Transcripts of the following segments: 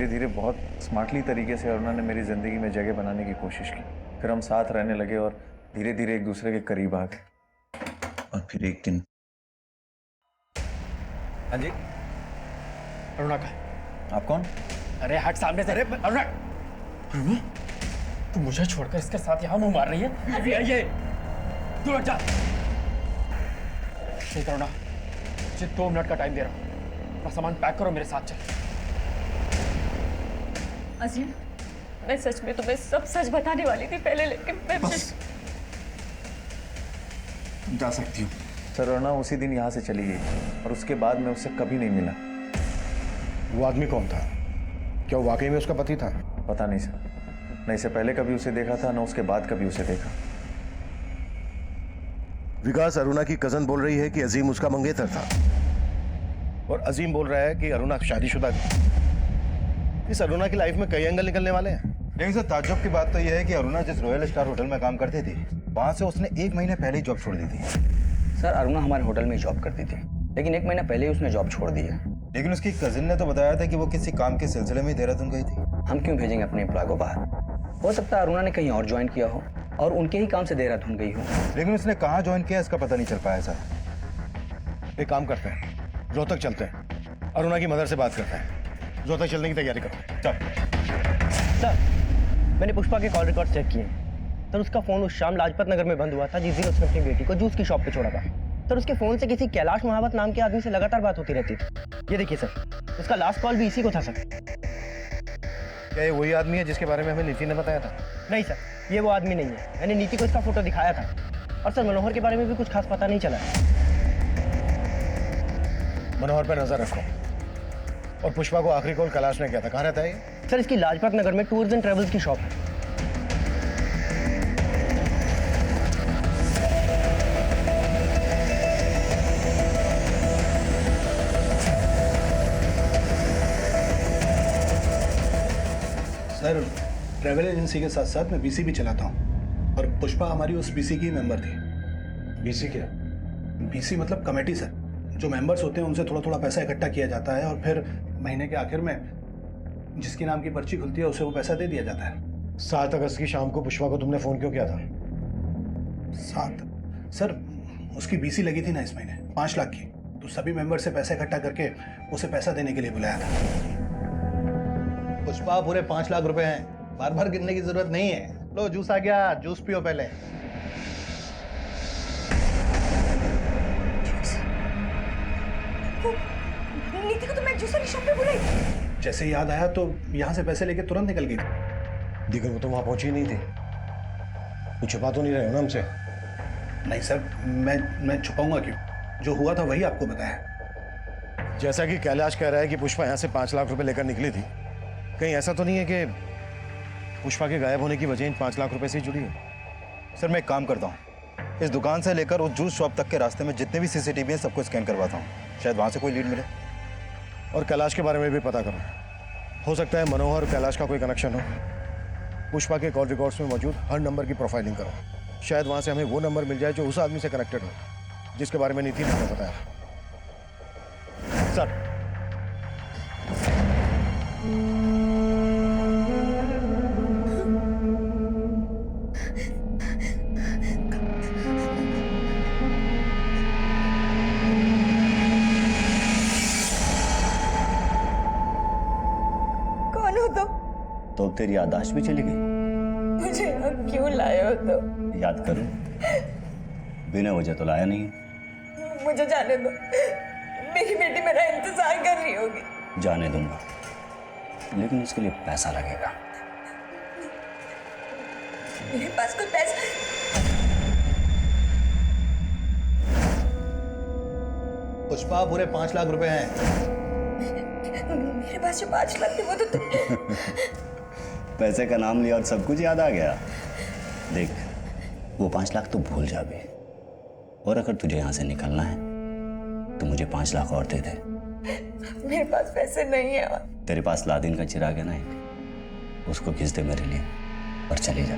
धीरे धीरे बहुत स्मार्टली तरीके से अरुणा ने मेरी ज़िंदगी में जगह बनाने की कोशिश की। फिर हम साथ रहने लगे और धीरे धीरे एक दूसरे के करीब आ गए। और फिर एक दिन। हाँ जी, अरुणा का है। आप कौन? अरे हट सामने से। अरे अरुणा, तू मुझे छोड़कर इसके साथ यहाँ मुंह मार रही है? अभी आइए, तू हट जा। ठीक अरुणा, मुझे 2 मिनट का टाइम दे रहा हूँ। अपना सामान पैक करो, मेरे साथ चल। अजीम, मैं सच में तुम्हें सब सच बताने वाली थी पहले, लेकिन मैं बस जा सकती हूँ। सर, अरुणा उसी दिन यहाँ से चली गई और उसके बाद मैं उससे कभी नहीं मिला। वो आदमी कौन था? क्या वो वाकई में उसका पति था? पता नहीं सर, न इससे पहले कभी उसे देखा था, न उसके बाद कभी उसे देखा। विकास, अरुणा की कजन बोल रही है कि अजीम उसका मंगेतर था और अजीम बोल रहा है कि अरुणा शादीशुदा थी। इस अरुणा की लाइफ में कई एंगल निकलने वाले हैं। लेकिन सर, ताज्जुब की बात तो यह है कि अरुणा जिस रॉयल स्टार होटल में काम करती थी, वहां से उसने 1 महीने पहले ही जॉब छोड़ दी थी। सर, अरुणा हमारे होटल में जॉब करती थी, लेकिन 1 महीना पहले ही उसने जॉब छोड़ दी है। लेकिन उसकी कजिन ने तो बताया था कि वो किसी काम के सिलसिले में देहरादून गई थी। हम क्यों भेजेंगे अपने एम्प्लॉय को बाहर? हो सकता है अरुणा ने कहीं और ज्वाइन किया हो और उनके ही काम से देहरादून गई हो। लेकिन उसने कहाँ ज्वाइन किया इसका पता नहीं चल पाया सर। एक काम करते हैं, रोहतक चलते हैं, अरुणा की मदर से बात करते हैं। रोहतक चलने की तैयारी करो। चल। सर, मैंने पुष्पा के कॉल रिकॉर्ड चेक किए। सर, उसका फोन उस शाम लाजपत नगर में बंद हुआ था जिस दिन उसने अपनी बेटी को जूस की शॉप पे छोड़ा था। सर, उसके फोन से किसी कैलाश महावत नाम के आदमी से लगातार बात होती रहती थी। ये देखिए सर, उसका लास्ट कॉल भी इसी को था सर। क्या ये वही आदमी है जिसके बारे में हमें नीति ने बताया था? नहीं सर, ये वो आदमी नहीं है। मैंने नीति को इसका फोटो दिखाया था। और सर, मनोहर के बारे में भी कुछ खास पता नहीं चला। मनोहर पर नजर रखो। और पुष्पा को आखिरी कॉल कैलाश ने किया था। कहाँ रहता है ये? सर, इसकी लाजपत नगर में टूर्स एंड ट्रेवल्स की शॉप है। सर, ट्रैवल एजेंसी के साथ साथ मैं बीसी भी चलाता हूँ और पुष्पा हमारी उस बीसी की मेंबर थी। बीसी क्या? बीसी मतलब कमेटी सर। जो मेंबर्स होते हैं उनसे थोड़ा थोड़ा पैसा इकट्ठा किया जाता है और फिर महीने के आखिर में जिसकी नाम की पर्ची खुलती है उसे वो पैसा दे दिया जाता है। 7 अगस्त की शाम को पुष्पा को तुमने फोन क्यों किया था? 7 सर, उसकी बीसी लगी थी ना इस महीने 5 लाख की, तो सभी मेंबर से पैसा इकट्ठा करके उसे पैसा देने के लिए बुलाया था। पुष्पा, पूरे 5 लाख रुपए हैं, बार बार गिनने की जरूरत नहीं है। लो जूस आ गया, जूस पियो पहले। नीति को तो मैं जूसर की शॉप पे बुलाई। जैसे ही याद आया तो यहाँ से पैसे लेके तुरंत निकल गई। दीगर वो तो वहां पहुंची नहीं थी। कुछ छुपा तो नहीं रहे हो ना हमसे? नहीं सर, मैं छुपाऊंगा क्यों? जो हुआ था वही आपको बताया। जैसा कि कैलाश कह रहा है कि पुष्पा यहाँ से 5 लाख रुपए लेकर निकली थी, कहीं ऐसा तो नहीं है कि पुष्पा के गायब होने की वजह इन 5 लाख रुपए से ही जुड़ी है? सर, मैं एक काम करता हूँ, इस दुकान से लेकर उस जूस शॉप तक के रास्ते में जितने भी सीसीटीवी हैं सबको स्कैन करवाता हूँ। शायद वहाँ से कोई लीड मिले। और कैलाश के बारे में भी पता करो। हो सकता है मनोहर और कैलाश का कोई कनेक्शन हो। पुष्पा के कॉल रिकॉर्ड्स में मौजूद हर नंबर की प्रोफाइलिंग करो। शायद वहां से हमें वो नंबर मिल जाए जो उस आदमी से कनेक्टेड हो जिसके बारे में नीति ने हमें बताया। सर, कौन हो तुम? तो अब तेरी याददाश्त भी चली गई? मुझे यहाँ क्यों लाए हो तुम? याद करूं, बिना वजह तो लाया नहीं। मुझे जाने दो, मेरी बेटी मेरा इंतजार कर रही होगी। जाने दूंगा, लेकिन उसके लिए पैसा लगेगा। मेरे पास कोई पैसा? पुष्पा, पूरे 5 लाख रुपए हैं। मेरे पास जो 5 लाख थे वो तो पैसे का नाम लिया और सब कुछ याद आ गया। देख, वो 5 लाख तो भूल जा भी, और अगर तुझे यहाँ से निकलना है तो मुझे 5 लाख और दे दे। मेरे पास पैसे नहीं है। तेरे पास लादिन का चिराग है ना एक, उसको खींच दे मेरे लिए और चली जा।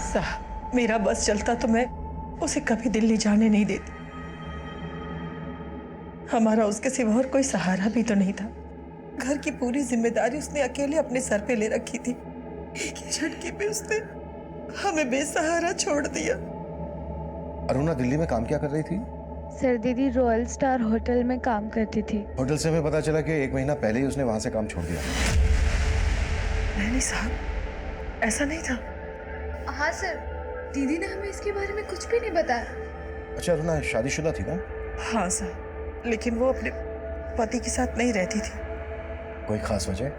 साहब, मेरा बस चलता तो मैं उसे कभी दिल्ली जाने नहीं देती। हमारा उसके सिवा और कोई सहारा भी तो नहीं था। घर की पूरी जिम्मेदारी उसने अकेले अपने सर पे ले रखी थी। एक ही झटके पे उसने हमें बेसहारा छोड़ दिया। अरुणा दिल्ली में काम क्या कर रही थी? सर दीदी रॉयल स्टार होटल में काम करती थी। होटल से हमें पता चला कि 1 महीना पहले ही उसने वहां से काम छोड़ दिया। नहीं साहब, ऐसा नहीं था। हाँ सर, दीदी ने हमें इसके बारे में कुछ भी नहीं बताया। अच्छा, अरुणा शादीशुदा थी ना? हाँ सर, लेकिन वो अपने पति के साथ नहीं रहती थी। कोई खास वजह?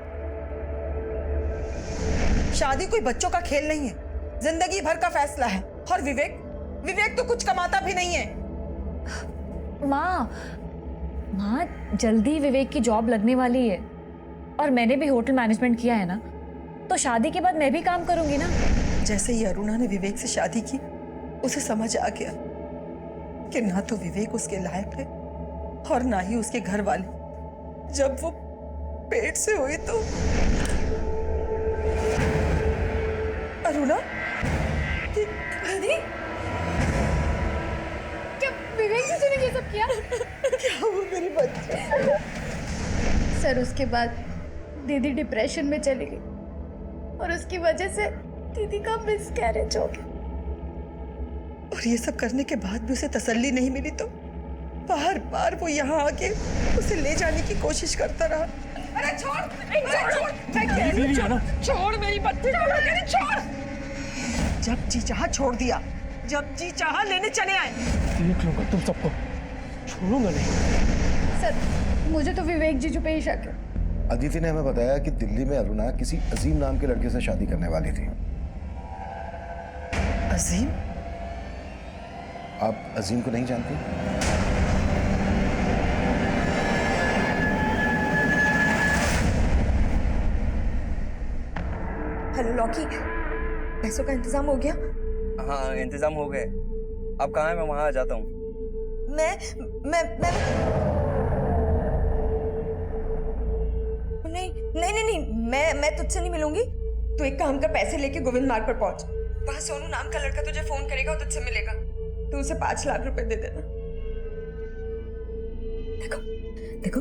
शादी कोई बच्चों का खेल नहीं है, जिंदगी भर का फैसला है। और विवेक तो कुछ कमाता भी नहीं है। माँ जल्दी विवेक की जॉब लगने वाली है और मैंने भी होटल मैनेजमेंट किया है ना, तो शादी के बाद मैं भी काम करूंगी ना। जैसे ही अरुणा ने विवेक से शादी की, उसे समझ आ गया कि ना तो विवेक उसके लायक है और ना ही उसके घर वाले। जब वो पेट से हुई तो अरुणा, दीदी, क्या विवेक जी ने ये सब किया? क्या वो मेरी बच्ची? सर उसके बाद दीदी डिप्रेशन में चली गई और उसकी वजह से दीदी का मिसकैरेज हो गया। और ये सब करने के बाद भी उसे तसल्ली नहीं मिली तो बार बार वो यहाँ आके उसे ले जाने की कोशिश करता रहा। अरे छोड़ मेरी बच्ची, छोड़। जब जी चाहा छोड़ दिया, जब जी चाहा लेने चले आए। देख लूंगा तुम सबको, छोड़ूंगा नहीं। सर मुझे तो विवेक जीजू पे ही शक है। अदिति ने हमें बताया कि दिल्ली में अरुणा किसी अजीम नाम के लड़के से शादी करने वाली थी। अजीम? आप अजीम को नहीं जानती? हेलो लॉकी, पैसों का इंतजाम हो गया? हाँ, इंतजाम हो गए। अब कहाँ है? मैं वहां आ जाता हूँ। मैं नहीं, मैं तुझसे नहीं मिलूंगी। तू एक काम कर, पैसे लेके गोविंद मार्ग पर पहुंच। वहां सोनू नाम का लड़का तुझे फोन करेगा और तुझसे मिलेगा। तू उसे 5 लाख रुपए दे देना। देखो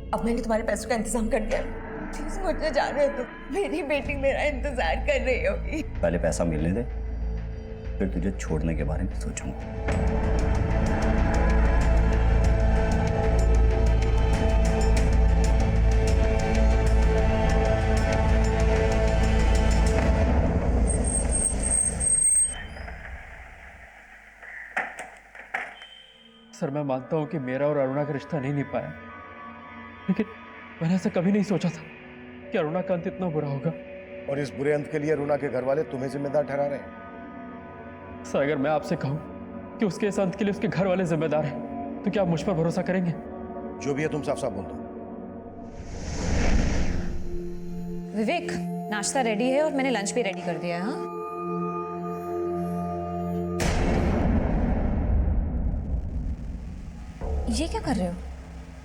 अब मैंने तुम्हारे पैसों का इंतजाम कर दिया। प्लीज मुझे जाने दो, मेरी बेटी मेरा इंतजार कर रही होगी। पहले पैसा मिलने दे, फिर तुझे छोड़ने के बारे में सोचूंगा। सर मैं मानता हूँ कि मेरा और अरुणा का रिश्ता नहीं निभ पाया, लेकिन मैंने ऐसा कभी नहीं सोचा था कि अरुणा का अंत इतना बुरा होगा। और इस बुरे अंत के लिए अरुणा के घर वाले तुम्हें जिम्मेदार ठहरा रहे हैं। सर अगर मैं आपसे कहूँ कि उसके इस अंत के लिए उसके घर वाले जिम्मेदार हैं, तो क्या आप मुझ पर भरोसा करेंगे? जो भी है तुम साफ साफ बोल दो। विवेक, नाश्ता रेडी है और मैंने लंच भी रेडी कर दिया है। हाँ, ये क्या कर रहे हो?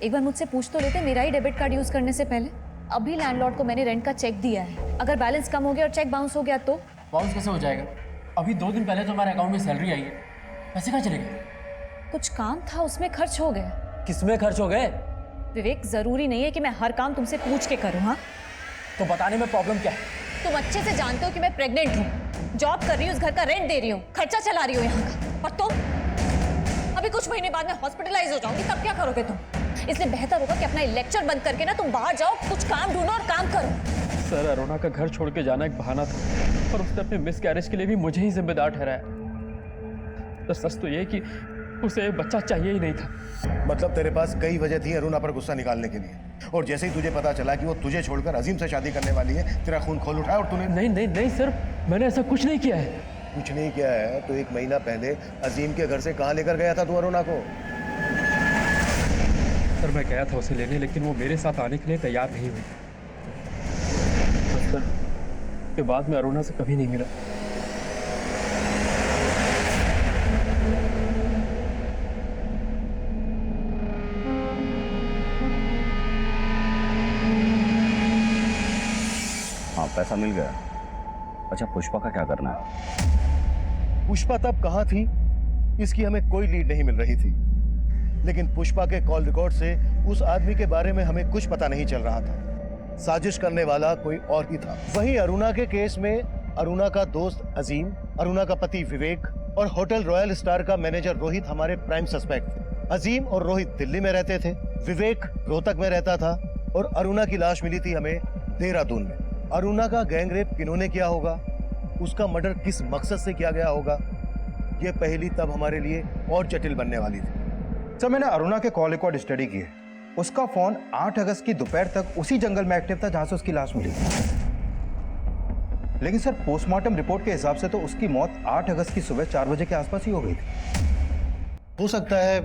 एक बार मुझसे पूछ तो लेते मेरा ही डेबिट कार्ड यूज करने से पहले। अभी लैंडलॉर्ड को मैंने रेंट का चेक दिया है, अगर बैलेंस कम हो गया और चेक बाउंस हो गया तो? बाउंस कैसे हो जाएगा? अभी 2 दिन पहले तो हमारे अकाउंट में सैलरी आई है, पैसे कहाँ चले गए? कुछ काम था उसमें खर्च हो गए। किसमें खर्च हो गए? विवेक, जरूरी नहीं है कि मैं हर काम तुमसे पूछ के करूँ। हाँ, तो बताने में प्रॉब्लम क्या है? तुम अच्छे से जानते हो कि मैं प्रेग्नेंट हूँ, जॉब कर रही हूँ, उस घर का रेंट दे रही हूँ, खर्चा चला रही हूँ यहाँ का। और तुम अभी कुछ महीने बाद में हॉस्पिटलाइज हो जाऊंगी, तब क्या करोगे तुम? इसलिए बेहतर होगा कि अपना लेक्चर बंद करके ना तुम बाहर जाओ, कुछ काम ढूंढो और काम करो। सर अरुणा का घर छोड़ के जाना एक बहाना था, और उसने अपने मिसकैरेज के लिए भी मुझे ही जिम्मेदार ठहराया। तो सच तो ये कि उसे बच्चा चाहिए ही नहीं था। मतलब तेरे पास कई वजह थी अरुणा पर गुस्सा निकालने के लिए, और जैसे ही तुझे पता चला कि वो तुझे छोड़कर अजीम से शादी करने वाली है, तेरा खून खोल उठा और तूने... नहीं सर, मैंने ऐसा कुछ नहीं किया है। कुछ नहीं किया है तो 1 महीना पहले अजीम के घर से कहाँ लेकर गया था तू अरुणा को? सर मैं गया था उसे लेने, लेकिन वो मेरे साथ आने के लिए तैयार नहीं हुई। सर के बाद मैं अरुणा से कभी नहीं मिला। हाँ, पैसा मिल गया। अच्छा, पुष्पा का क्या करना है? पुष्पा तब कहाँ थी इसकी हमें कोई लीड नहीं मिल रही थी। लेकिन पुष्पा के कॉल रिकॉर्ड से उस आदमी के बारे में हमें कुछ पता नहीं चल रहा था। साजिश करने वाला कोई और ही था। वहीं अरुणा के केस में अरुणा का दोस्त अजीम, अरुणा का पति विवेक और होटल रॉयल स्टार का मैनेजर रोहित हमारे प्राइम सस्पेक्ट। अजीम और रोहित दिल्ली में रहते थे, विवेक रोहतक में रहता था और अरुणा की लाश मिली थी हमें देहरादून में। अरुणा का गैंग रेप किन्होंने किया होगा, उसका मर्डर किस मकसद से किया गया होगा, यह पहेली तब हमारे लिए और जटिल बनने वाली थी। सर मैंने अरुणा के कॉल रिकॉर्ड स्टडी किए। उसका फोन 8 अगस्त की दोपहर तक उसी जंगल में एक्टिव था जहां से उसकी लाश मिली। लेकिन सर पोस्टमार्टम रिपोर्ट के हिसाब से तो उसकी मौत 8 अगस्त की सुबह 4 बजे के आसपास ही हो गई थी। हो सकता है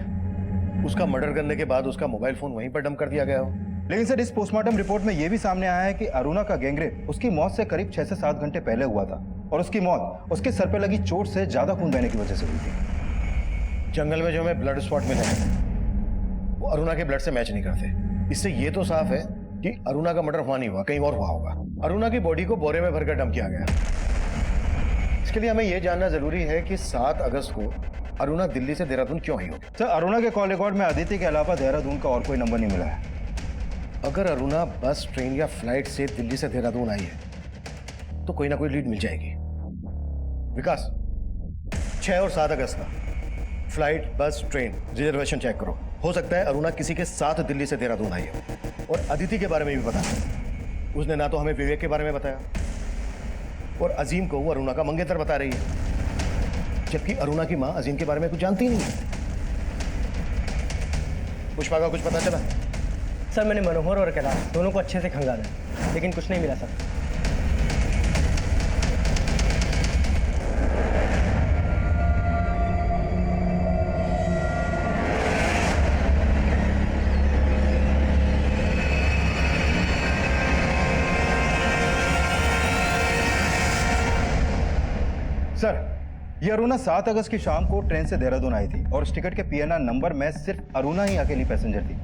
उसका मर्डर करने के बाद उसका मोबाइल फोन वहीं पर डंप कर दिया गया हो। लेकिन सर इस पोस्टमार्टम रिपोर्ट में यह भी सामने आया है कि अरुणा का गैंगरेप उसकी मौत से करीब 6 से 7 घंटे पहले हुआ था और उसकी मौत उसके सर पर लगी चोट से ज्यादा खून बहने की वजह से हुई थी। जंगल में जो हमें ब्लड स्पॉट मिले हैं वो अरुणा के ब्लड से मैच नहीं करते। इससे ये तो साफ है कि अरुणा का मर्डर वहां नहीं हुआ, कहीं और हुआ होगा। अरुणा की बॉडी को बोरे में भरकर डंप किया गया। इसके लिए हमें यह जानना जरूरी है कि 7 अगस्त को अरुणा दिल्ली से देहरादून क्यों आई होगी। सर अरुणा के कॉल रिकॉर्ड में अदिति के अलावा देहरादून का और कोई नंबर नहीं मिला है। अगर अरुणा बस, ट्रेन या फ्लाइट से दिल्ली से देहरादून आई है तो कोई ना कोई लीड मिल जाएगी। विकास, 6 और 7 अगस्त का फ्लाइट, बस, ट्रेन रिजर्वेशन चेक करो। हो सकता है अरुणा किसी के साथ दिल्ली से देहरादून आई है। और अदिति के बारे में भी पता है। उसने ना तो हमें विवेक के बारे में बताया और अजीम को वो अरुणा का मंगेतर बता रही है, जबकि अरुणा की मां अजीम के बारे में कुछ जानती ही नहीं है। पुष्पा का कुछ पता चला? सर मैंने मनोहर और कैलाश दोनों को अच्छे से खंगाला, लेकिन कुछ नहीं मिला सर। सर ये अरुणा 7 अगस्त की शाम को ट्रेन से देहरादून आई थी और उस टिकट के पीएनआर नंबर में सिर्फ अरुणा ही अकेली पैसेंजर थी।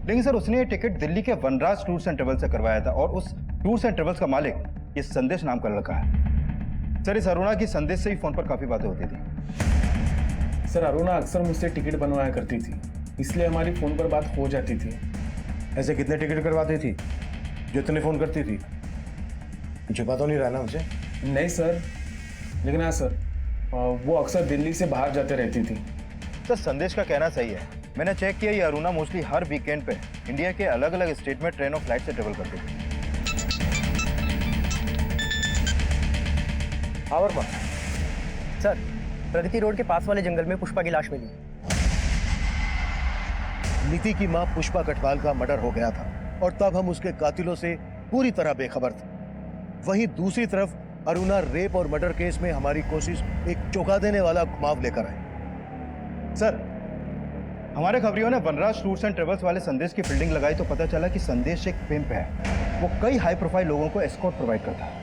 लेकिन सर उसने ये टिकट दिल्ली के वनराज टूर्स एंड ट्रेवल्स से करवाया था और उस टूर्स एंड ट्रेवल्स का मालिक ये संदेश नाम का लड़का है। सर इस अरुणा की संदेश से ही फोन पर काफी बातें होती थी। सर अरुणा अक्सर मुझसे टिकट बनवाया करती थी, इसलिए हमारी फोन पर बात हो जाती थी। ऐसे कितने टिकट करवाती थी जो इतने फोन करती थी? छुपा तो नहीं रहा ना उसे? नहीं सर, लेकिन हाँ सर वो अक्सर दिल्ली से बाहर जाते रहती थी। सर संदेश का कहना सही है। मैंने चेक किया ये अरुणा मोस्टली हर वीकेंड पे इंडिया के अलग अलग स्टेट में ट्रेन और फ्लाइट से ट्रेवल करती थी। और सर प्रगति रोड के पास वाले जंगल में पुष्पा की लाश मिली। नीति की मां पुष्पा कटवाल का मर्डर हो गया था और तब हम उसके कातिलों से पूरी तरह बेखबर थे। वहीं दूसरी तरफ अरुणा रेप और मर्डर केस में हमारी कोशिश एक चौंका देने वाला घुमाव लेकर आई। सर हमारे खबरियों ने वनराज टूर्स एंड ट्रेवल्स वाले संदेश की फील्डिंग लगाई तो पता चला कि संदेश एक पिम्प है। वो कई हाई प्रोफाइल लोगों को एस्कॉर्ट प्रोवाइड करता है।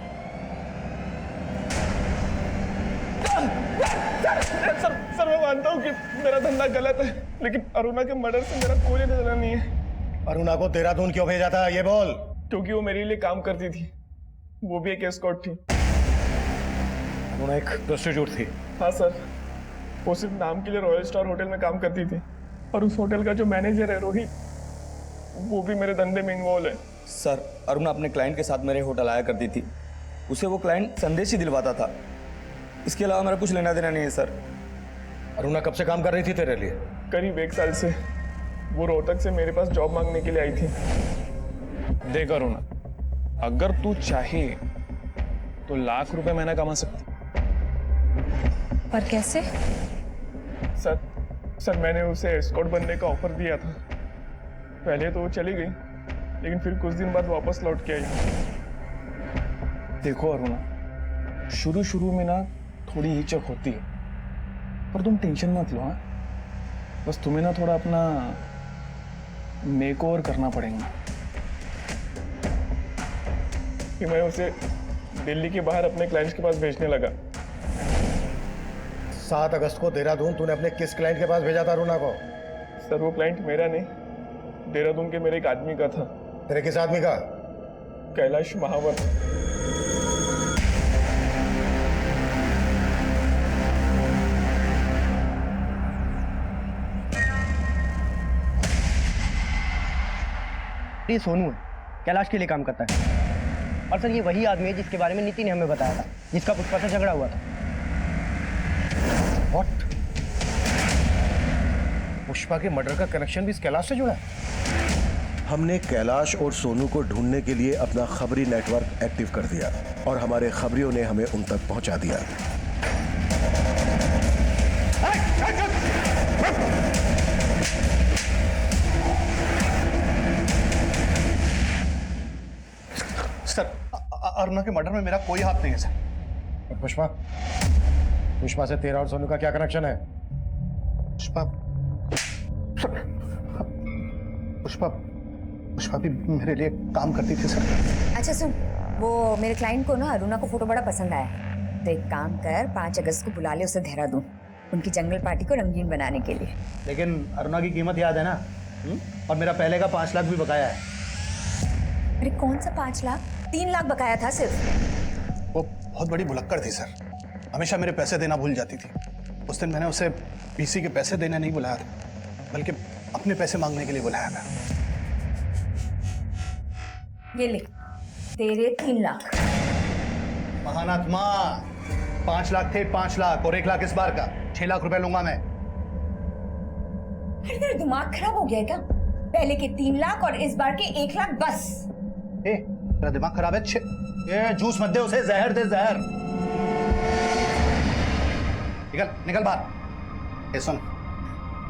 सर मैं मानता हूँ कि मेरा धंधा गलत है, लेकिन अरुणा के मर्डर से मेरा कोई लेना नहीं है। अरुणा को देहरादून क्यों भेजा था ये बोल। क्योंकि वो मेरे लिए काम करती थी, वो भी एक एस्कॉर्ट थी। अरुणा एक प्रोस्टिट्यूट थी? हाँ सर, वो सिर्फ नाम के लिए रॉयल स्टार होटल में काम करती थी और उस होटल का जो मैनेजर है रोहित, वो भी मेरे धंधे में इन्वॉल्व है। सर अरुणा अपने क्लाइंट के साथ मेरे होटल आया करती थी, उसे वो क्लाइंट संदेश ही दिलवाता था। इसके अलावा मेरा कुछ लेना देना नहीं है सर। अरुणा कब से काम कर रही थी तेरे लिए? करीब 1 साल से। वो रोहतक से मेरे पास जॉब मांगने के लिए आई थी। देख अरुणा, अगर तू चाहे तो लाख रुपए महीना कमा सकती। पर कैसे? सर मैंने उसे एस्कॉर्ट बनने का ऑफर दिया था। पहले तो वो चली गई, लेकिन फिर कुछ दिन बाद वापस लौट के आई। देखो अरुणा, शुरू में ना थोड़ी हिचक होती है, पर तुम टेंशन मत लो। हाँ, बस तुम्हें ना थोड़ा अपना मेकओवर करना पड़ेगा कि मैं उसे दिल्ली के बाहर अपने क्लाइंट्स के पास भेजने लगा। 7 अगस्त को देहरादून तूने अपने किस क्लाइंट के पास भेजा था अरुणा को? सर वो क्लाइंट मेरा नहीं, देहरादून के मेरे एक आदमी का था। तेरे किस आदमी का? कैलाश महावर। ये सोनू है, कैलाश के लिए काम करता है। और सर ये वही आदमी है जिसके बारे में नीति ने हमें बताया था, जिसका पुष्पा से झगड़ा हुआ था। What? पुष्पा के मर्डर का कनेक्शन भी इस कैलाश से जुड़ा है। हमने कैलाश और सोनू को ढूंढने के लिए अपना खबरी नेटवर्क एक्टिव कर दिया और हमारे खबरियों ने हमें उन तक पहुंचा दिया। सर अरुणा के मर्डर में मेरा कोई हाथ नहीं है सर। और पुष्पा? पुष्पा से तेरा और सोनू का क्या कनेक्शन है? पुष्पा पुष्पा पुष्पा भी मेरे लिए काम करती थी सर। अच्छा सुन, वो मेरे क्लाइंट को ना अरुणा को फोटो बड़ा पसंद आया, तो एक काम कर 5 अगस्त को बुला ले उसे देहरादून, उनकी जंगल पार्टी को रंगीन बनाने के लिए। लेकिन अरुणा की कीमत याद है ना? और मेरा पहले का 5 लाख भी बकाया है। अरे कौन सा 5 लाख? 3 लाख बकाया था सिर्फ। वो बहुत बड़ी भुलक्कड़ थी सर, हमेशा मेरे पैसे देना भूल जाती थी। उस दिन मैंने उसे पीसी के पैसे देने नहीं बुलाया था, बल्कि अपने पैसे मांगने के लिए बुलाया था। ये ले तेरे 3 लाख। महानात्मा 5 लाख थे, 5 लाख और 1 लाख इस बार का 6 लाख रुपए लूंगा मैं। अरे तेरा दिमाग खराब हो गया है क्या? पहले के 3 लाख और इस बार के 1 लाख बस। तेरा दिमाग खराब है? ये जूस मत दे उसे, जहर दे, जहर। निकल निकल बाहर। सुन,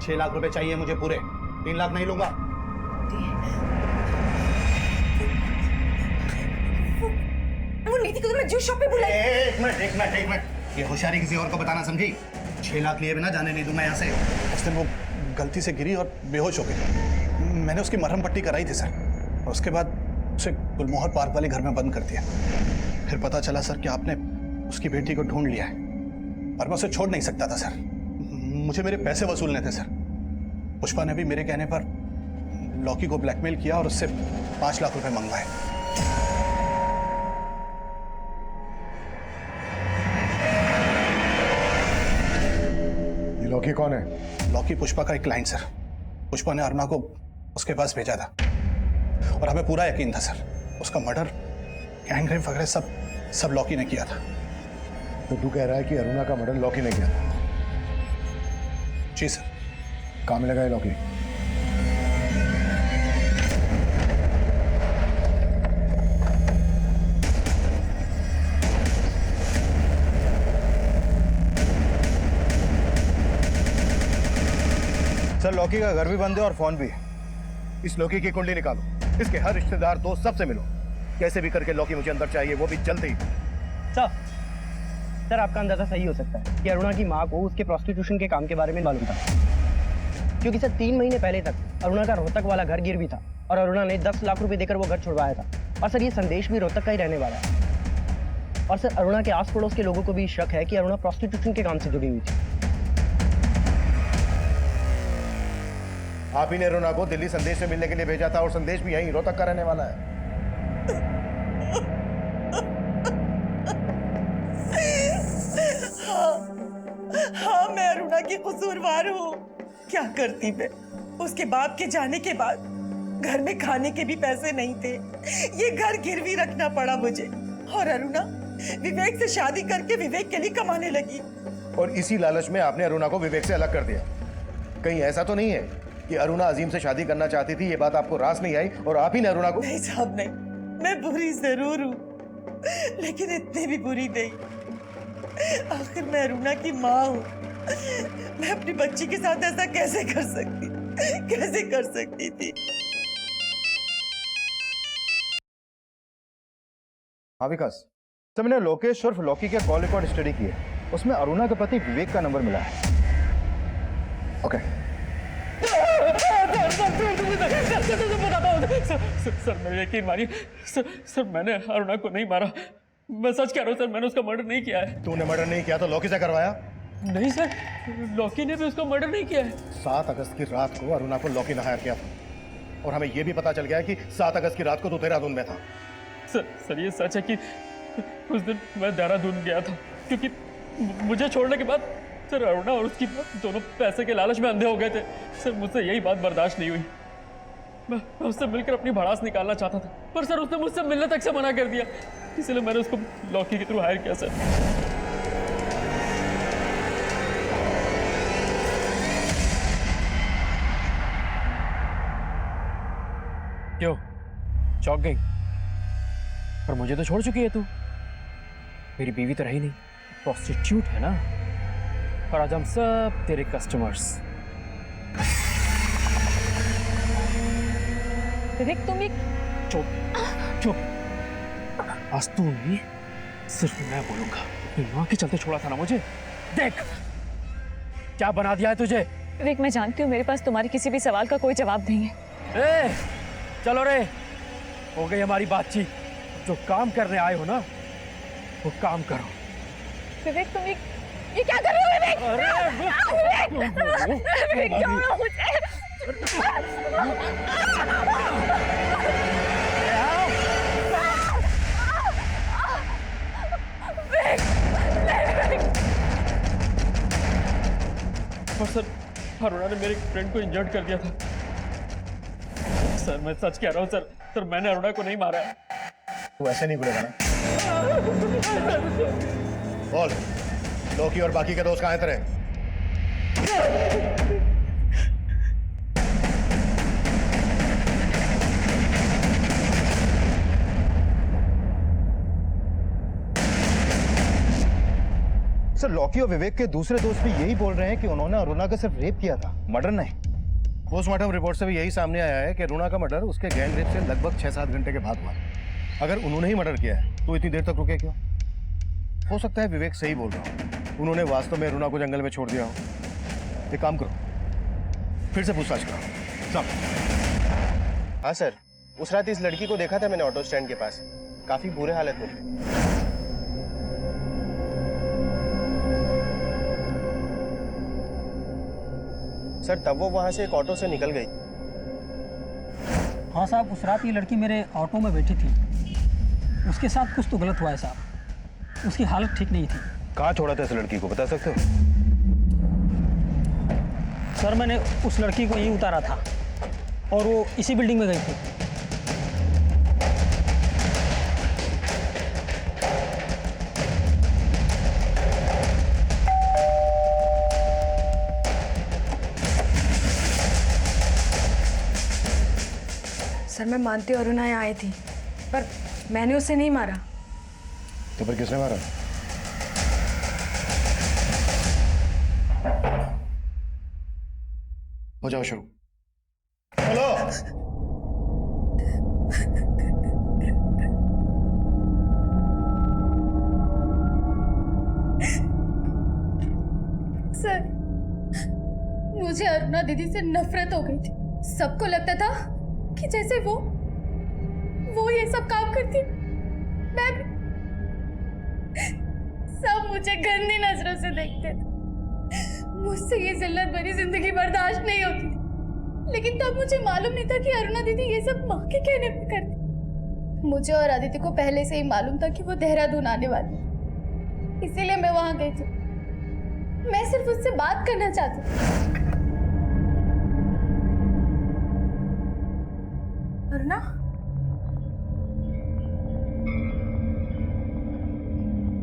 6 लाख रुपए चाहिए मुझे पूरे, 3 लाख नहीं लूंगा। वो नीति को तो मैं जूस शॉप पे बुलाई। एक मिनट, ये होशियारी किसी और को बताना समझी? 6 लाख लिए बिना जाने नहीं दूंगा यहाँ से। उस दिन वो गलती से गिरी और बेहोश हो गई। मैंने उसकी मरहम पट्टी कराई थी सर, और उसके बाद उसे गुलमोहर पार्क वाले घर में बंद कर दिया। फिर पता चला सर कि आपने उसकी बेटी को ढूंढ लिया है, और मैं उसे छोड़ नहीं सकता था सर। मुझे मेरे पैसे वसूलने थे सर। पुष्पा ने भी मेरे कहने पर लॉकी को ब्लैकमेल किया और उससे 5 लाख रुपए मंगवाए। ये लॉकी कौन है? लॉकी पुष्पा का एक क्लाइंट सर। पुष्पा ने अरुणा को उसके पास भेजा था और हमें पूरा यकीन था सर, उसका मर्डर, गैंगरेप वगैरह सब लॉकी ने किया था। तो तू कह रहा है कि अरुणा का मर्डर लॉकी ने किया? जी सर। कहाँ मिलेगा ये लॉकी? सर लॉकी का घर भी बंद है और फोन भी। इस लॉकी की कुंडली निकालो, इसके हर रिश्तेदार दोस्त सबसे मिलो, कैसे भी करके लॉकी मुझे अंदर चाहिए, वो भी जल्दी। सर आपका अंदाजा सही हो सकता है कि अरुणा की माँ को उसके प्रोस्टिट्यूशन के काम के बारे में मालूम था, क्योंकि सर 3 महीने पहले तक अरुणा का रोहतक वाला घर गिरवी था और अरुणा ने 10 लाख रुपए देकर वो घर छुड़वाया था। और सर ये संदेश भी रोहतक का ही रहने वाला है। और सर अरुणा के आस पड़ोस के लोगों को भी शक है कि अरुणा प्रोस्टिट्यूशन के काम से जुड़ी हुई थी। आप ही ने अरुणा को दिल्ली संदेश से मिलने के लिए भेजा था, और संदेश भी यहीं रोहतक का रहने वाला है। हाँ मैं अरुणा की कसूरवार हूँ। क्या करती मैं? उसके बाप के जाने के बाद घर में खाने के भी पैसे नहीं थे, ये घर गिरवी रखना पड़ा मुझे। और अरुणा विवेक से शादी करके विवेक के लिए कमाने लगी। और इसी लालच में आपने अरुणा को विवेक से अलग कर दिया। कहीं ऐसा तो नहीं है कि अरुणा अजीम से शादी करना चाहती थी, ये बात आपको रास नहीं आई और आप ही ने अरुणा को? नहीं साहब नहीं, मैं बुरी जरूर हूँ, लेकिन इतनी भी बुरी नहीं। आखिर मैं अरुणा की माँ हूँ, मैं अपनी बच्ची के साथ ऐसा कैसे कर सकती थी? हाँ विकास, सर मैंने लोकेश उर्फ लॉकी के कॉल रिकॉर्ड स्टडी किए, उसमें अरुणा के पति विवेक का नंबर मिला है। ओके सर मेरे यकीन मानिए सर मैंने अरुणा को नहीं मारा, मैं सच कह रहा हूँ सर, मैंने उसका मर्डर नहीं किया है। तूने मर्डर नहीं किया तो लॉकी से करवाया? नहीं सर, लॉकी ने भी उसका मर्डर नहीं किया है। 7 अगस्त की रात को अरुणा को लॉकी ने हायर किया था, और हमें यह भी पता चल गया है कि 7 अगस्त की रात को तू देहरादून में था। सर ये सच है कि उस दिन मैं देहरादून गया था, क्योंकि मुझे छोड़ने के बाद सर अरुणा और उसकी दोनों पैसे के लालच में अंधे हो गए थे। सर मुझसे यही बात बर्दाश्त नहीं हुई, मैं उससे मिलकर अपनी भड़ास निकालना चाहता था, पर सर उसने मुझसे मिलने तक से मना कर दिया। इसलिए मैंने उसको लॉकी के थ्रू हायर किया सर। क्यों चौंक गई? पर मुझे तो छोड़ चुकी है तू। मेरी बीवी तो रही नहीं, प्रोस्टिट्यूट है ना। और आज हम सब तेरे कस्टमर्स। विवेक तुम एक चुप चुप। आज तू नहीं, सिर्फ मैं बोलूंगा। अपनी माँ के चलते छोड़ा था ना मुझे। देख क्या बना दिया है तुझे। विवेक मैं जानती हूँ मेरे पास तुम्हारे किसी भी सवाल का कोई जवाब नहीं है। ए, चलो रे, हो गई हमारी बातचीत। जो काम करने आए हो ना, वो काम करो। विवेक तुम ये क्या कर रहे हो विवेक? अरे विवेक क्या हुआ मुझे? और सर अरुणा ने मेरे फ्रेंड को इंजर्ड कर दिया था। सर मैं सच कह रहा हूँ सर। सर मैंने अरुणा को नहीं मारा है। तू ऐसे नहीं बोलेगा ना। बोल, लॉकी और बाकी के दोस्त कहाँ हैं तेरे? सर लॉकी और विवेक के दूसरे दोस्त भी यही बोल रहे हैं कि उन्होंने अरुणा का सिर्फ रेप किया था, मर्डर नहीं। पोस्टमार्टम रिपोर्ट से भी यही सामने आया है कि अरुणा का मर्डर उसके गैंग रेप से लगभग 6-7 घंटे के बाद हुआ। अगर उन्होंने ही मर्डर किया है तो इतनी देर तक रुके क्यों? हो सकता है विवेक सही बोल रहा हो, उन्होंने वास्तव में अरुणा को जंगल में छोड़ दिया हो। एक काम करो, फिर से पूछताछ करो। सब। हाँ सर, उस रात इस लड़की को देखा था मैंने ऑटो स्टैंड के पास, काफी बुरे हालत में थी। सर तब वो वहां से एक ऑटो से निकल गई। हाँ साहब, उस रात ये लड़की मेरे ऑटो में बैठी थी। उसके साथ कुछ तो गलत हुआ है साहब, उसकी हालत ठीक नहीं थी। कहाँ छोड़ा था इस लड़की को, बता सकते हो? सर मैंने उस लड़की को यहीं उतारा था और वो इसी बिल्डिंग में गई थी। सर मैं मानती हूँ अरुणा यहाँ आई थी, पर मैंने उसे नहीं मारा। तो फिर किसने मारा? हो जाओ शुरू। हेलो। सर मुझे अरुणा दीदी से नफरत हो गई थी। सबको लगता था कि जैसे वो ये सब काम करती, मैं भी। सब मुझे गंदी नजरों से देखते थे। मुझसे ये जिल्लत भरी जिंदगी बर्दाश्त नहीं होती थी। लेकिन तब मुझे मालूम नहीं था कि अरुणा दीदी ये सब माँ के कहने पे करती। मुझे और आदित्य को पहले से ही मालूम था कि वो देहरादून आने वाली, इसीलिए मैं वहां गई थी। मैं सिर्फ उससे बात करना चाहती थी। अरुणा,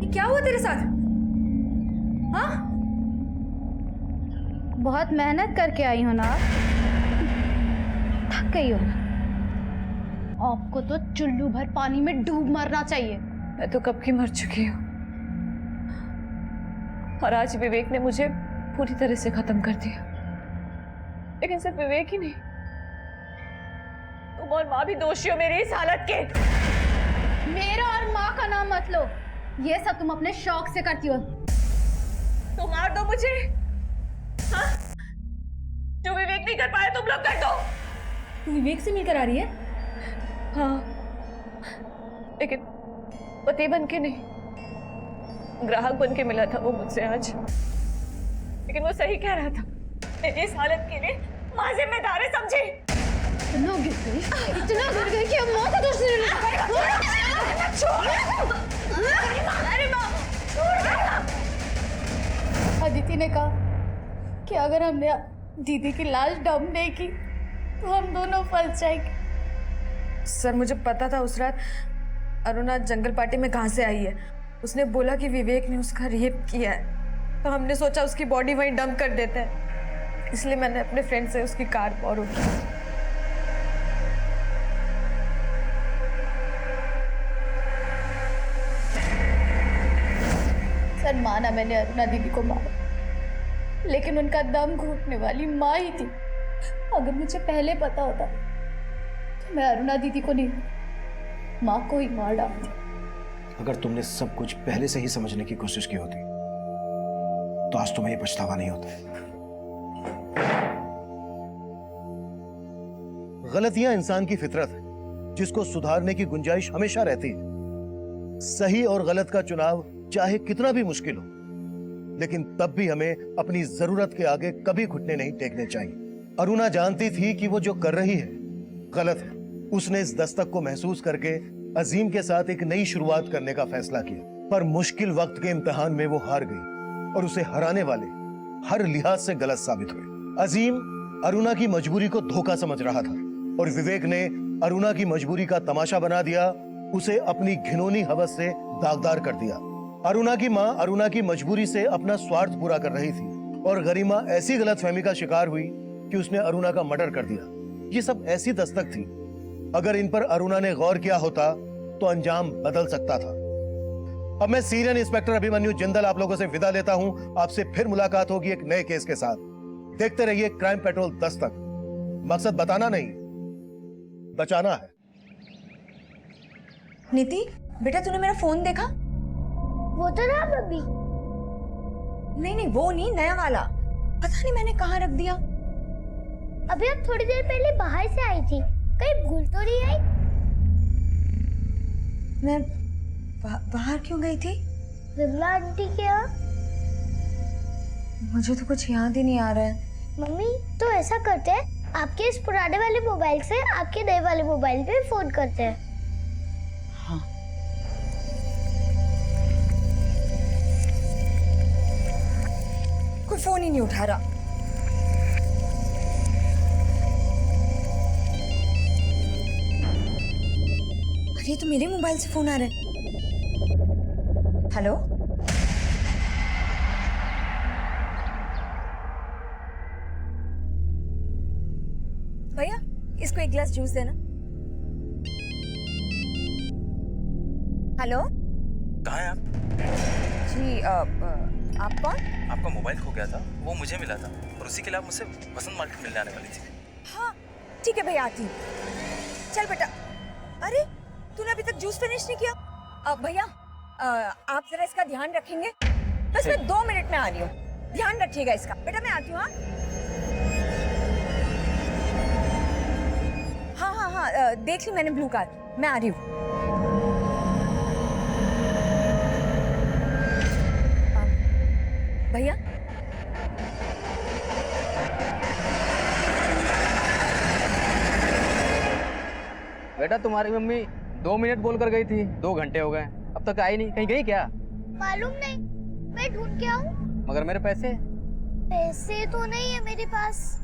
ये क्या हुआ तेरे साथ? हाँ? बहुत मेहनत करके आई हो ना, थक गई हो। आपको तो चुल्लू भर पानी में डूब मरना चाहिए। मैं तो कब की मर चुकी हूँ, और आज विवेक ने मुझे पूरी तरह से खत्म कर दिया। लेकिन सिर्फ विवेक ही नहीं, तुम और माँ भी दोषी हो मेरी इस हालत के। मेरा और माँ का नाम मत लो, ये सब तुम अपने शौक से करती हो। तो मार दो मुझे, हाँ? जो विवेक नहीं कर पाया तुम लोग कर दो। तू विवेक से मिलकर आ रही है? हाँ, लेकिन पति बन के नहीं, ग्राहक बन के मिला था वो मुझसे आज। लेकिन वो सही कह रहा था, मेरी इस हालत के लिए माँ जिम्मेदार है, समझी? इतना गिर गई कि अब माँ का दोष नहीं लगा। अदिति ने कहा कि अगर हमने दीदी की लाश डंप नहीं की तो हम दोनों फंस जाएंगे। सर मुझे पता था उस रात अरुणा जंगल पार्टी में कहाँ से आई है। उसने बोला कि विवेक ने उसका रेप किया है, तो हमने सोचा उसकी बॉडी वहीं डंप कर देते हैं, इसलिए मैंने अपने फ्रेंड से उसकी कार बोरो की। सर माना मैंने अरुणा दीदी को मारा, लेकिन उनका दम घोटने वाली माँ ही थी। अगर मुझे पहले पता होता तो मैं अरुणा दीदी को नहीं, माँ को ही मार डालती। अगर तुमने सब कुछ पहले से ही समझने की कोशिश की होती तो आज तुम्हें ये पछतावा नहीं होता। गलतियां इंसान की फितरत है, जिसको सुधारने की गुंजाइश हमेशा रहती है। सही और गलत का चुनाव चाहे कितना भी मुश्किल हो, लेकिन तब भी हमें अपनी जरूरत के आगे कभी घुटने नहीं टेकने चाहिए। अरुणा जानती थी कि वो जो कर रही है गलत है। उसने इस दस्तक को महसूस करके अजीम के साथ एक नई शुरुआत करने का फैसला किया, पर मुश्किल वक्त के इम्तिहान में वो हार गई और उसे हराने वाले हर लिहाज से गलत साबित हुए। अजीम अरुणा की मजबूरी को धोखा समझ रहा था और विवेक ने अरुणा की मजबूरी का तमाशा बना दिया, उसे अपनी घिनौनी हवस से दागदार कर दिया। अरुणा की मां अरुणा की मजबूरी से अपना स्वार्थ पूरा कर रही थी और गरिमा ऐसी गलतफहमी का शिकार हुई कि उसने अरुणा का मर्डर कर दिया। ये सब ऐसी दस्तक थी, अगर इन पर अरुणा ने गौर किया होता तो अंजाम बदल सकता था। अब मैं सीनियर इंस्पेक्टर अभिमन्यु जिंदल आप लोगों से विदा लेता हूं। आपसे फिर मुलाकात होगी एक नए केस के साथ। देखते रहिए क्राइम पेट्रोल 10 तक। मकसद बताना नहीं, बचाना है। नीति बेटा, तूने मेरा फोन देखा? वो तो ना बब्बी। नहीं, वो नहीं, नया वाला। पता नहीं मैंने कहाँ रख दिया। अभी अब थोड़ी देर पहले बाहर से आई थी, कहीं भूल तो नहीं आई? मैं बाहर क्यों गई थी? विमला आंटी के यहाँ। मुझे तो कुछ याद ही नहीं आ रहा है। मम्मी तो ऐसा करते हैं, आपके इस पुराने वाले मोबाइल से आपके नए वाले मोबाइल पे फोन करते हैं। हाँ। कोई फोन ही नहीं उठा रहा। ये तो मेरे मोबाइल से फोन आ रहा है। हेलो, भैया इसको एक गिलास जूस देना। हेलो, कहाँ हैं आप? जी आप कौन? आपका मोबाइल खो गया था, वो मुझे मिला था और उसी के लिए आप मुझसे वसंत मार्केट मिलने आने वाली थी। हाँ ठीक है भैया, आती हूँ। चल बेटा। अरे तूने अभी तक जूस फिनिश नहीं किया? भैया आप जरा इसका ध्यान रखेंगे? बस मैं 2 मिनट में आ रही हूँ, ध्यान रखिएगा इसका। बेटा मैं आती हूँ। हाँ, देख ली मैंने ब्लू कार, मैं आ रही हूँ। भैया बेटा तुम्हारी मम्मी 2 मिनट बोल कर गई थी, 2 घंटे हो गए, अब तक आई नहीं। कहीं गई क्या? मालूम नहीं, मैं ढूंढ के आऊं। मगर मेरे पैसे? पैसे तो नहीं है मेरे पास।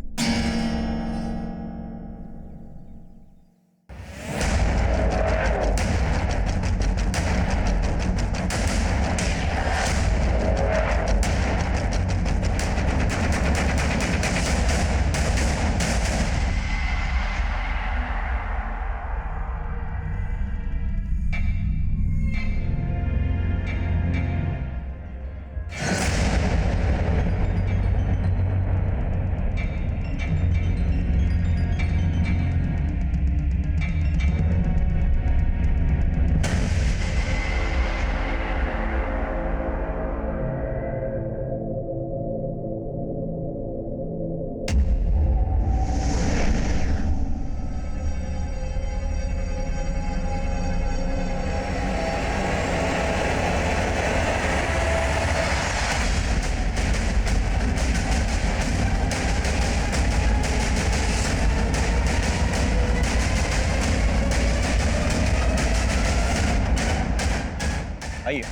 आइए,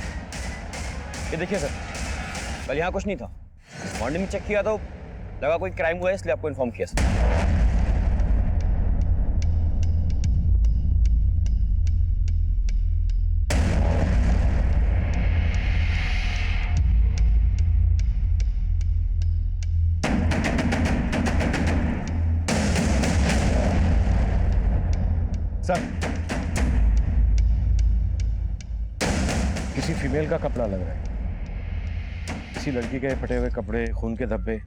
ये देखिए सर, कल यहाँ कुछ नहीं था। मॉर्निंग में चेक किया तो लगा कोई क्राइम हुआ है, इसलिए आपको इन्फॉर्म किया सर। किसी फीमेल का कपड़ा लग रहा है, किसी लड़की के फटे हुए कपड़े, खून के धब्बे।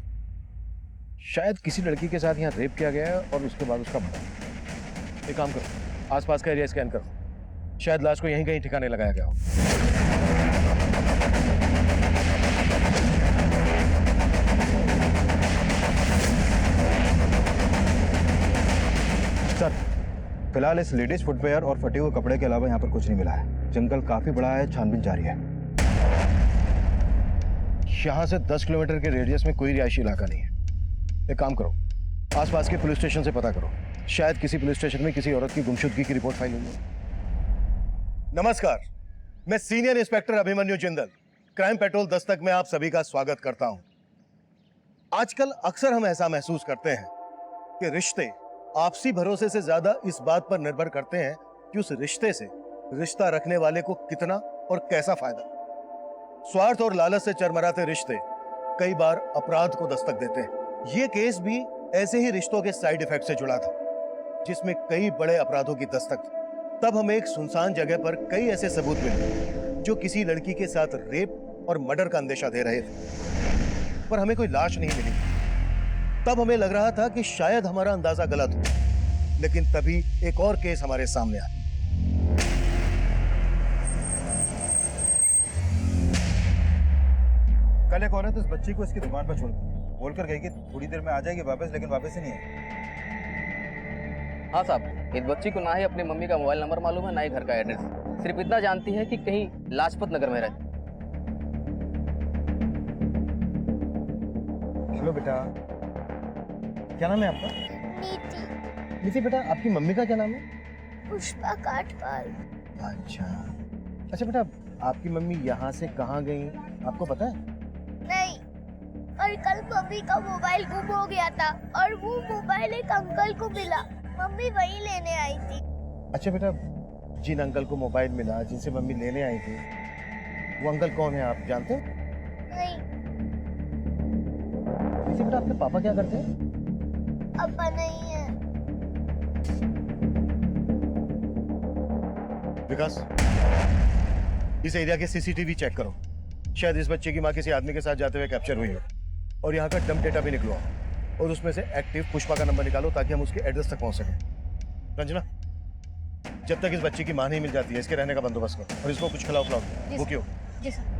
शायद किसी लड़की के साथ यहाँ रेप किया गया है और उसके बाद उसका मर्डर। एक काम करो, आसपास का एरिया स्कैन करो, शायद लाश को यहीं कहीं ठिकाने लगाया गया हो। सर, फिलहाल इस लेडीज फुटवेयर और फटे हुए कपड़े के अलावा यहाँ पर कुछ नहीं मिला है। जंगल काफी बड़ा है, छानबीन जारी है। यहाँ से 10 किलोमीटर के रेडियस में कोई रिहायशी इलाका नहीं है। एक काम करो, आसपास के पुलिस स्टेशन से पता करो, शायद किसी पुलिस स्टेशन में किसी औरत की गुमशुदगी की रिपोर्ट फाइल हुई है। नमस्कार, मैं senior inspector Abhimanyu Jindal, crime petrol Dastak में आप सभी का स्वागत करता हूं। आजकल अक्सर हम ऐसा महसूस करते हैं कि रिश्ते आपसी भरोसे से ज्यादा इस बात पर निर्भर करते हैं कि उस रिश्ते से रिश्ता रखने वाले को कितना और कैसा फायदा। स्वार्थ और लालच से चरमराते रिश्ते कई बार अपराध को दस्तक देते हैं। ये केस भी ऐसे ही रिश्तों के साइड इफेक्ट से जुड़ा था, जिसमें कई बड़े अपराधों की दस्तक थी। तब हमें एक सुनसान जगह पर कई ऐसे सबूत मिले जो किसी लड़की के साथ रेप और मर्डर का अंदेशा दे रहे थे, पर हमें कोई लाश नहीं मिली। तब हमें लग रहा था कि शायद हमारा अंदाजा गलत हो, लेकिन तभी एक और केस हमारे सामने आया। कल एक औरत इस बच्ची को इसकी दुकान पर छोड़ बोलकर गई कि थोड़ी देर में आ जाएगी वापस, लेकिन वापस ही नहीं है। हाँ साहब, इस बच्ची को ना ही अपनी मम्मी का मोबाइल नंबर मालूम है, ना ही घर का एड्रेस। सिर्फ इतना जानती है कि कहीं लाजपत नगर में रहती। हेलो बेटा, क्या नाम है आपका? नीति। नीति बेटा, आपकी मम्मी का क्या नाम है? पुष्पा काटपाल। अच्छा बेटा, आपकी मम्मी यहाँ से कहाँ गई आपको पता है? नहीं, और कल मम्मी का मोबाइल गुम हो गया था और वो मोबाइल एक अंकल को मिला। मम्मी वही लेने आई थी। अच्छा बेटा, जिन अंकल को मोबाइल मिला, जिनसे मम्मी लेने आई थी, वो अंकल कौन है आप जानते हो? नहीं। इसी बेटा, आपके पापा क्या करते हैं? पापा नहीं है। विकास, इस एरिया के सीसीटीवी चेक करो, शायद इस बच्चे की माँ किसी आदमी के साथ जाते हुए कैप्चर हुई हो। और यहाँ का डंप डेटा भी निकलवाओ और उसमें से एक्टिव पुष्पा का नंबर निकालो ताकि हम उसके एड्रेस तक पहुँच सकें। रंजना, जब तक इस बच्चे की माँ नहीं मिल जाती है, इसके रहने का बंदोबस्त करो और इसको कुछ खिलाओ पिलाओ। वो क्यों? जी सर।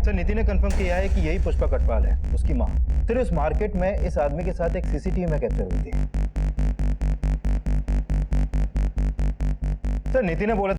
सर, नीति ने कंफर्म किया है कि यही पुष्पा कटवाल है, उसकी माँ। सर, उस मार्केट में इस आदमी के साथ एक सीसीटीवी में कैप्चर हुई थी। सर, नीति ने बोला